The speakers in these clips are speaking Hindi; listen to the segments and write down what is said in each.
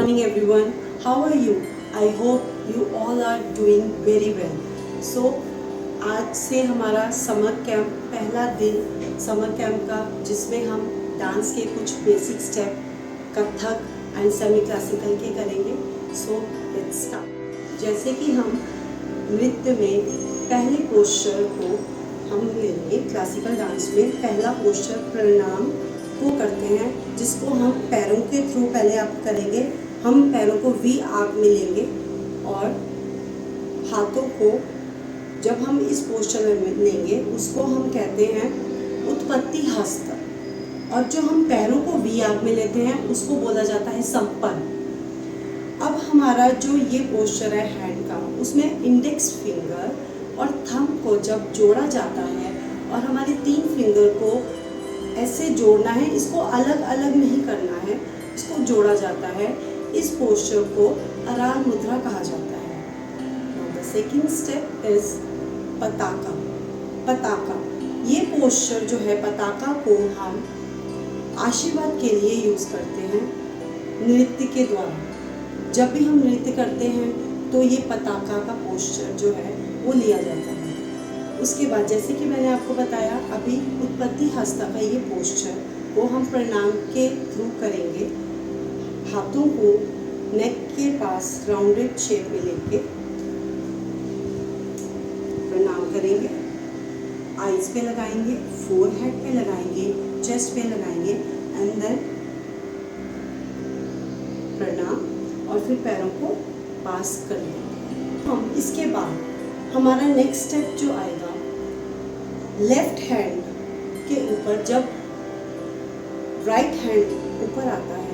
morning everyone. How are you? I hope you all are doing very well. So आज से हमारा समर कैंप पहला दिन समर कैंप का, जिसमें हम डांस के कुछ basic step Kathak and semi classical के करेंगे. So let's start. जैसे कि हम नृत्य में पहले पोस्चर को हम लेंगे. क्लासिकल डांस में पहला पोस्चर प्रणाम को करते हैं, जिसको हम पैरों के थ्रू पहले आप करेंगे. हम पैरों को वी आर्क में लेंगे और हाथों को जब हम इस पोस्चर में लेंगे उसको हम कहते हैं उत्पत्ति हस्त. और जो हम पैरों को वी आर्क में लेते हैं उसको बोला जाता है संपन्न. अब हमारा जो ये पोस्चर है हैंड का, उसमें इंडेक्स फिंगर और थंब को जब जोड़ा जाता है और हमारे 3 फिंगर को ऐसे जोड़ना है. इसको अलग अलग नहीं करना है, इसको जोड़ा जाता है. इस पोस्चर को अराल मुद्रा कहा जाता है. द सेकंड स्टेप इज पताका. पताका ये पोस्चर जो है, पताका को हम आशीर्वाद के लिए यूज़ करते हैं नृत्य के द्वारा. जब भी हम नृत्य करते हैं तो ये पताका का पोस्चर जो है वो लिया जाता है. उसके बाद जैसे कि मैंने आपको बताया अभी, उत्पत्ति हस्त का ये पोस्चर वो हम प्रणाम के थ्रू करेंगे. हाथों को नेक के पास राउंडेड शेप में लेके प्रणाम करेंगे. आईज पे लगाएंगे, फोरहेड पे लगाएंगे, चेस्ट पे लगाएंगे एंड देन प्रणाम और फिर पैरों को पास कर देंगे. हम इसके बाद हमारा नेक्स्ट स्टेप जो आएगा, लेफ्ट हैंड के ऊपर जब राइट हैंड ऊपर आता है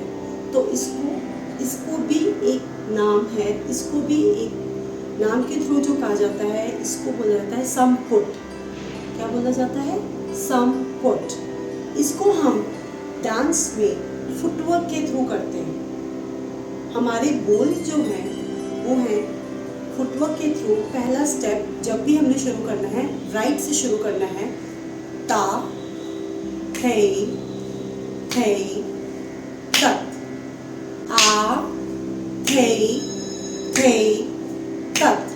तो इसको भी एक नाम है. इसको भी एक नाम के थ्रू जो कहा जाता है, इसको बोला जाता है समपुट. क्या बोला जाता है? समपुट. इसको हम डांस में फुटवर्क के थ्रू करते हैं. हमारे बोल जो हैं वो हैं फुटवर्क के थ्रू. पहला स्टेप जब भी हमने शुरू करना है, राइट से शुरू करना है. ता थे थे तत. आ थे थे तत.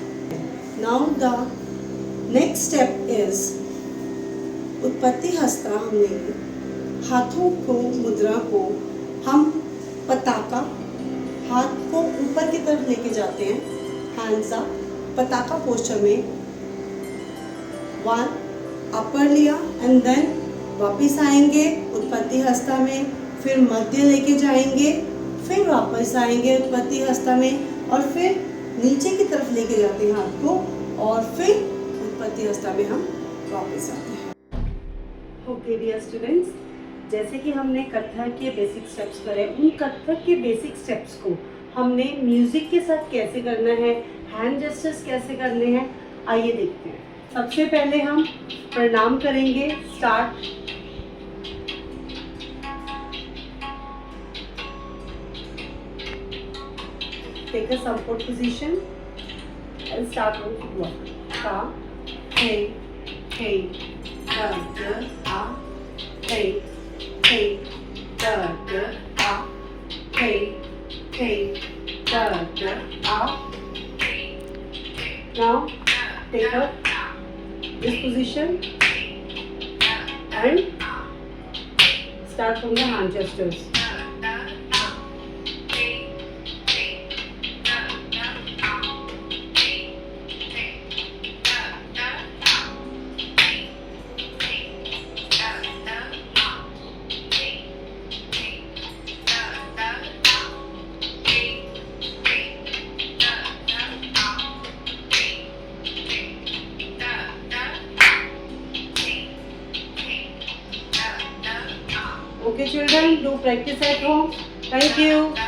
Now the next step is उत्पत्ति हस्ता. हम लेंगे हाथों को, मुद्रा को हम पताका, हाथ को ऊपर की तरफ लेके जाते हैं. Hands up. पताका पोस्चर में 1 अपर लिया एंड देन वापस आएंगे उत्पत्ति हस्ता में. फिर मध्य लेके जाएंगे, फिर वापस आएंगे उत्पत्ति हस्ता में और फिर नीचे की तरफ लेके जाते हैं हाथ को और फिर उत्पत्ति हस्ता में हम वापस आते हैं. ओके डियर स्टूडेंट्स, जैसे कि हमने कथक के बेसिक स्टेप्स करे, उन कथक के बेसिक स्टेप्स को हमने म्यूजिक के साथ कैसे करना है, हैंड जेस्चर्स कैसे करने हैं, आइए देखते हैं. सबसे पहले हम प्रणाम करेंगे. Start. Take a support position and start with footwork. ता हे हे द आ हे हे द आ हे हे द आ. Now take up this position and start from the hand gestures. Okay children, do practice at home. Thank you.